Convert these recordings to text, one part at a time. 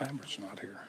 Amber's not here.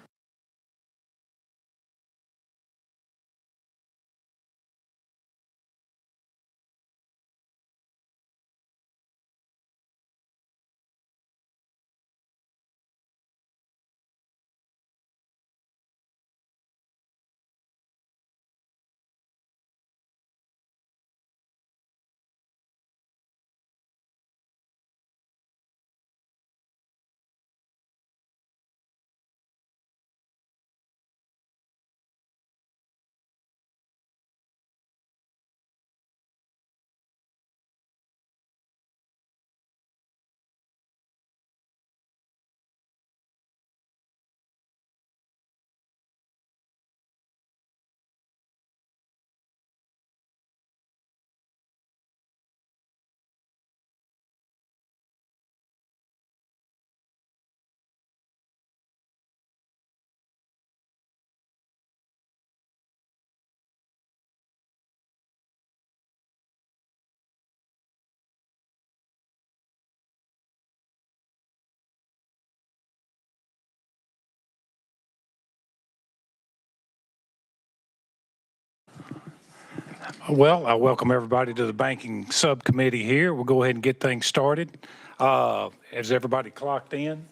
Well, I welcome everybody to the banking subcommittee here. We'll go ahead and get things started. Has everybody clocked in?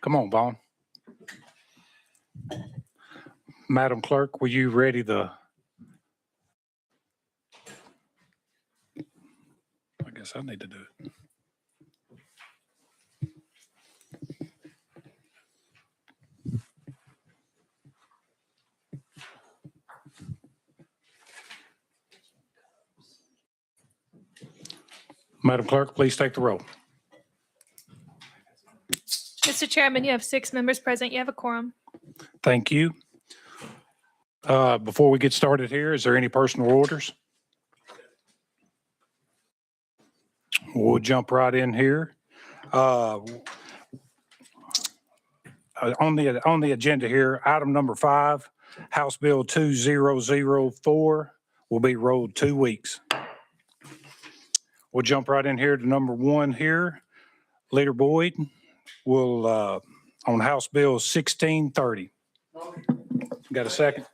Come on, Vaughn. Madam Clerk, were you ready to? I guess I need to do it. Madam Clerk, please take the roll. Mr. Chairman, you have 6 members present. You have a quorum. Thank you. Before we get started here, is there any personal orders? We'll jump right in here. On the agenda here, item number 5, House Bill 2004 will be rolled 2 weeks. We'll jump right in here to number 1 here. Leader Boyd will, on House Bill 1630. Got a second?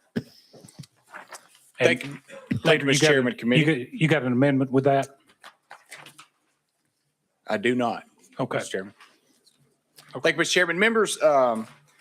Thank you, Mr. Chairman, Committee. You got an amendment with that? I do not. Okay. Mr. Chairman. Thank you, Mr. Chairman. Members,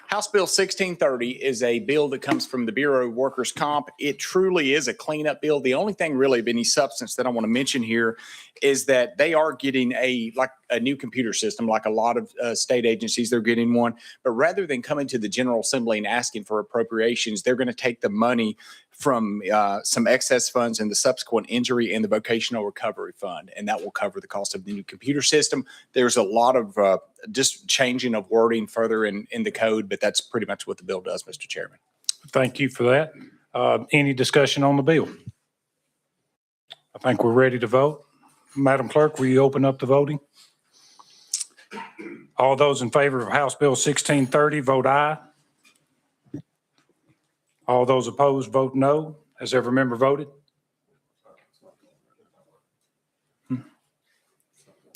House Bill 1630 is a bill that comes from the Bureau of Workers' Comp. It truly is a cleanup bill. The only thing really of any substance that I want to mention here is that they are getting a new computer system, like a lot of state agencies, they're getting one. But rather than coming to the General Assembly and asking for appropriations, they're going to take the money from some excess funds in the subsequent injury and the vocational recovery fund, and that will cover the cost of the new computer system. There's a lot of just changing of wording further in the code, but that's pretty much what the bill does, Mr. Chairman. Thank you for that. Any discussion on the bill? I think we're ready to vote. Madam Clerk, will you open up the voting? All those in favor of House Bill 1630, vote aye. All those opposed, vote no. Has every member voted?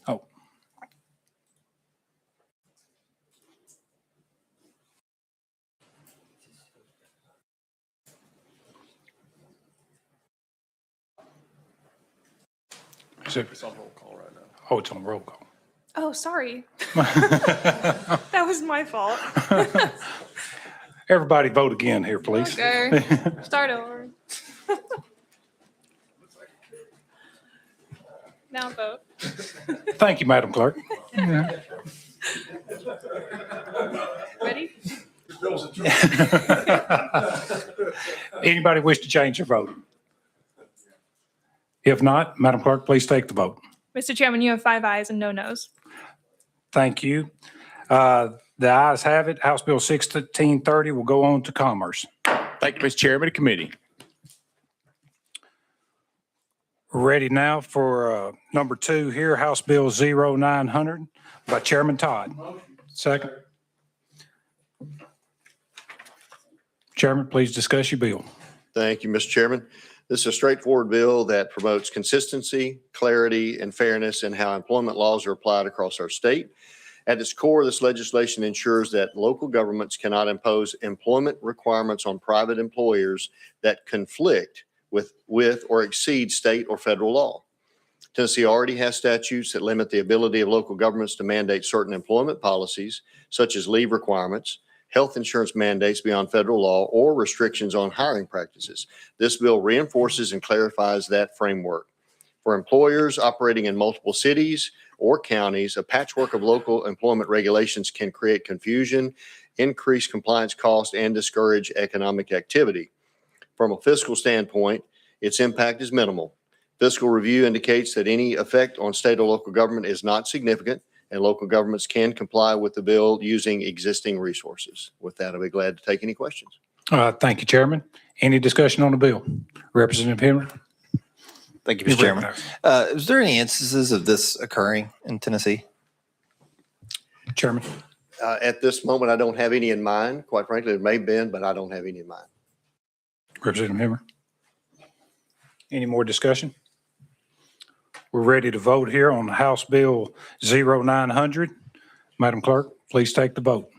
Oh. It's on roll call right now. Oh, it's on roll call. Oh, sorry. That was my fault. Everybody vote again here, please. Okay. Start over. Now vote. Thank you, Madam Clerk. Ready? Anybody wish to change their vote? If not, Madam Clerk, please take the vote. Mr. Chairman, you have 5 ayes and no nos. Thank you. The ayes have it. House Bill 1630 will go on to Commerce. Thank you, Mr. Chairman, committee. Ready now for number 2 here, House Bill 0900 by Chairman Todd. Second. Chairman, please discuss your bill. Thank you, Mr. Chairman. This is a straightforward bill that promotes consistency, clarity, and fairness in how employment laws are applied across our state. At its core, this legislation ensures that local governments cannot impose employment requirements on private employers that conflict with or exceed state or federal law. Tennessee already has statutes that limit the ability of local governments to mandate certain employment policies, such as leave requirements, health insurance mandates beyond federal law, or restrictions on hiring practices. This bill reinforces and clarifies that framework. For employers operating in multiple cities or counties, a patchwork of local employment regulations can create confusion, increase compliance costs, and discourage economic activity. From a fiscal standpoint, its impact is minimal. Fiscal review indicates that any effect on state or local government is not significant, and local governments can comply with the bill using existing resources. With that, I'll be glad to take any questions. Thank you, Chairman. Any discussion on the bill? Representative Henry? Thank you, Mr. Chairman. Is there any instances of this occurring in Tennessee? Chairman? At this moment, I don't have any in mind. Quite frankly, it may have been, but I don't have any in mind. Representative Henry? Any more discussion? We're ready to vote here on House Bill 0900. Madam Clerk, please take the vote.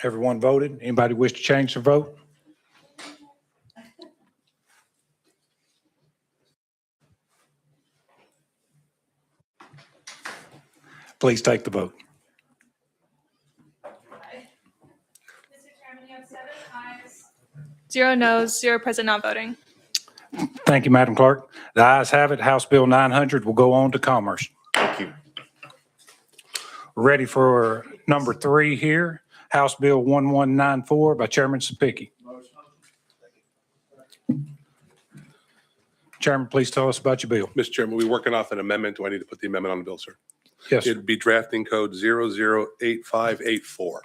Everyone voted? Anybody wish to change their vote? Please take the vote. Mr. Chairman, you have 7 ayes, 0 noes, 0 present not voting. Thank you, Madam Clerk. The ayes have it. House Bill 900 will go on to commerce. Thank you. Ready for number 3 here, House Bill 1194 by Chairman Subcommittee. Chairman, please tell us about your bill. Mr. Chairman, we're working off an amendment. Do I need to put the amendment on the bill, sir? Yes, sir. It'd be drafting code 008584.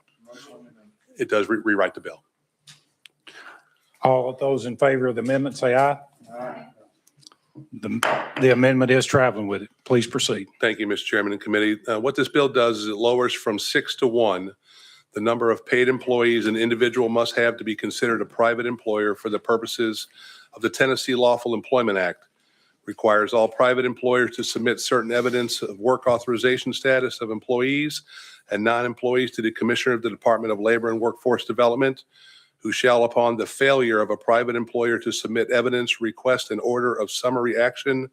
It does rewrite the bill. All of those in favor of the amendment, say aye. Aye. The amendment is traveling with it. Please proceed. Thank you, Mr. Chairman and committee. What this bill does is it lowers from 6 to 1 the number of paid employees an individual must have to be considered a private employer for the purposes of the Tennessee Lawful Employment Act. Requires all private employers to submit certain evidence of work authorization status of employees and non-employees to the Commissioner of the Department of Labor and Workforce Development, who shall, upon the failure of a private employer to submit evidence, request an order of summary action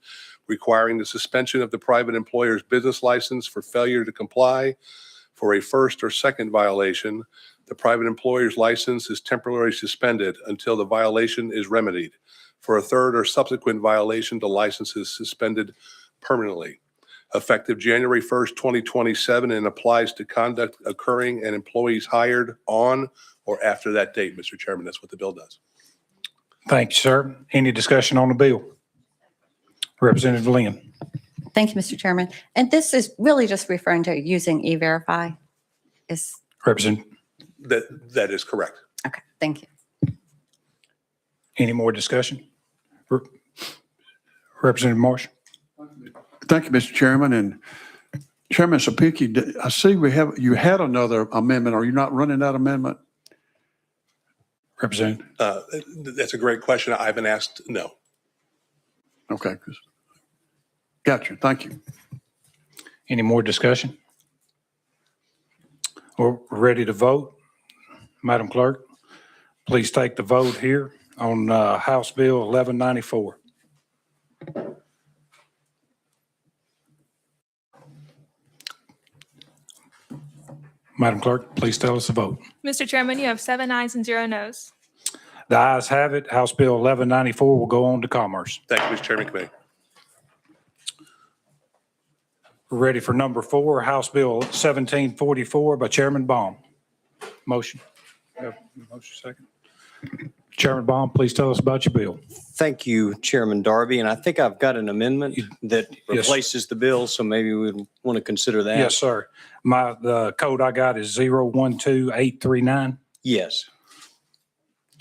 requiring the suspension of the private employer's business license for failure to comply for a first or second violation. The private employer's license is temporarily suspended until the violation is remedied. For a third or subsequent violation, the license is suspended permanently. Effective January 1st, 2027, and applies to conduct occurring and employees hired on or after that date, Mr. Chairman. That's what the bill does. Thank you, sir. Any discussion on the bill? Representative Lynn. Thank you, Mr. Chairman. And this is really just referring to using E-Verify? Representative, That is correct. Okay, thank you. any more discussion? Representative Marsh. Thank you, Mr. Chairman. And Chairman Sapinki, I see you had another amendment. Are you not running that amendment? Representative. That's a great question. I haven't asked, no. Okay. Gotcha. Thank you. Any more discussion? We're ready to vote. Madam Clerk, please take the vote here on House Bill 1194. Madam Clerk, please tell us the vote. Mr. Chairman, you have 7 ayes and 0 noes. The ayes have it. House Bill 1194 will go on to commerce. Thank you, Mr. Chairman, committee. We're ready for number 4, House Bill 1744 by Chairman Baum. Motion. Motion second. Chairman Baum, please tell us about your bill. Thank you, Chairman Darby. And I think I've got an amendment that Yes. replaces the bill, so maybe we'd want to consider that. Yes, sir. The code I got is 012839. Yes.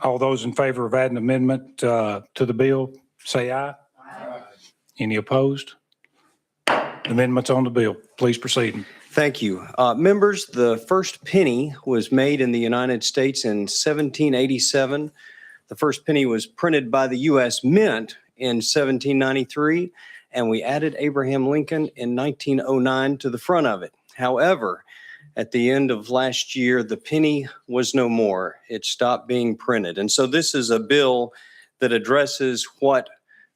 All those in favor of adding amendment to the bill, say aye. Aye. Any opposed? Amendments on the bill. Please proceed. Thank you. Members, the first penny was made in the United States in 1787. The first penny was printed by the U.S. Mint in 1793, and we added Abraham Lincoln in 1909 to the front of it. However, at the end of last year, the penny was no more. It stopped being printed. And so this is a bill that addresses what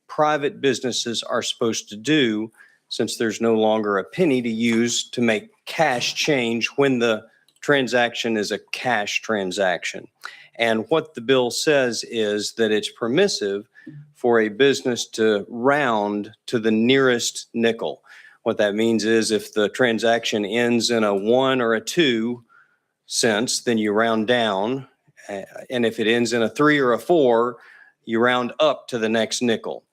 private businesses are supposed to do, since there's no longer a penny to use to make cash change when the transaction is a cash transaction. And what the bill says is that it's permissive for a business to round to the nearest nickel. What that means is if the transaction ends in a 1 or a 2 cents, then you round down. And if it ends in a 3 or a 4, you round up to the next nickel.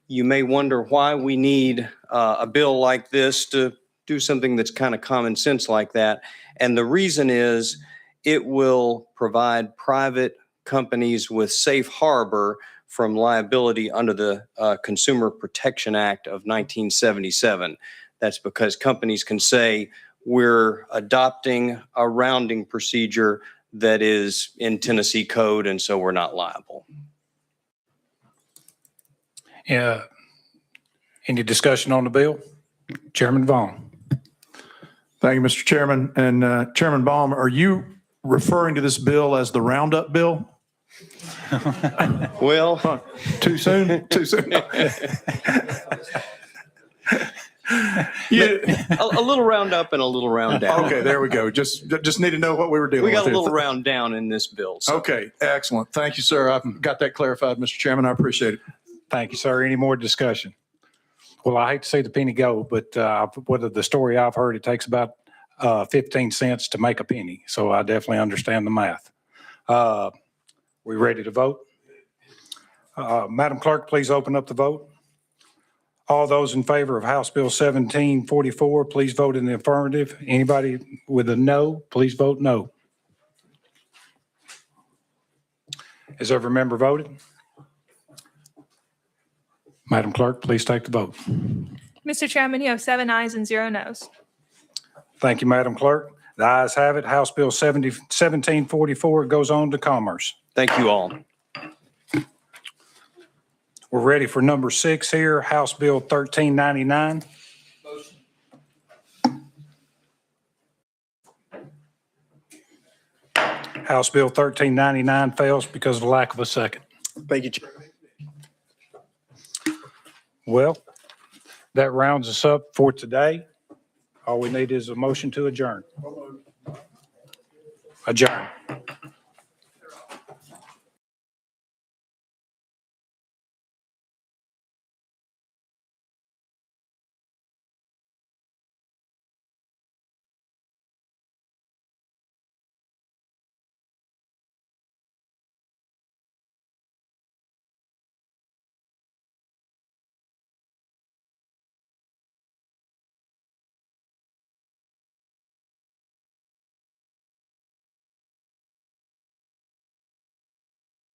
You may wonder why we need a bill like this to do something that's kind of common sense like that. And the reason is it will provide private companies with safe harbor from liability under the Consumer Protection Act of 1977. That's because companies can say, we're adopting a rounding procedure that is in Tennessee code, and so we're not liable. Yeah. Any discussion on the bill? Chairman Vaughn. Thank you, Mr. Chairman. And Chairman Baum, are you referring to this bill as the Roundup bill? Well, Too soon? Too soon? Yeah. a little round up and a little round down. Okay, there we go. Just need to know what we were dealing We with. got a here. little round down in this bill. So. Okay, excellent. Thank you, sir. I've got that clarified, Mr. Chairman. I appreciate it. Thank you, sir. Any more discussion? Well, I hate to see the penny go, but what the story I've heard, it takes about 15 cents to make a penny. So I definitely understand the math. We ready to vote? Madam Clerk, please open up the vote. All those in favor of House Bill 1744, please vote in the affirmative. Anybody with a no, please vote no. Has every member voted? Madam Clerk, please take the vote. Mr. Chairman, you have 7 ayes and 0 noes. Thank you, Madam Clerk. The ayes have it. House Bill 1744 goes on to commerce. Thank you all. We're ready for number 6 here, House Bill 1399. House Bill 1399 fails because of the lack of a second. Thank you, Chairman. Well, that rounds us up for today. All we need is a motion to adjourn. Adjourn.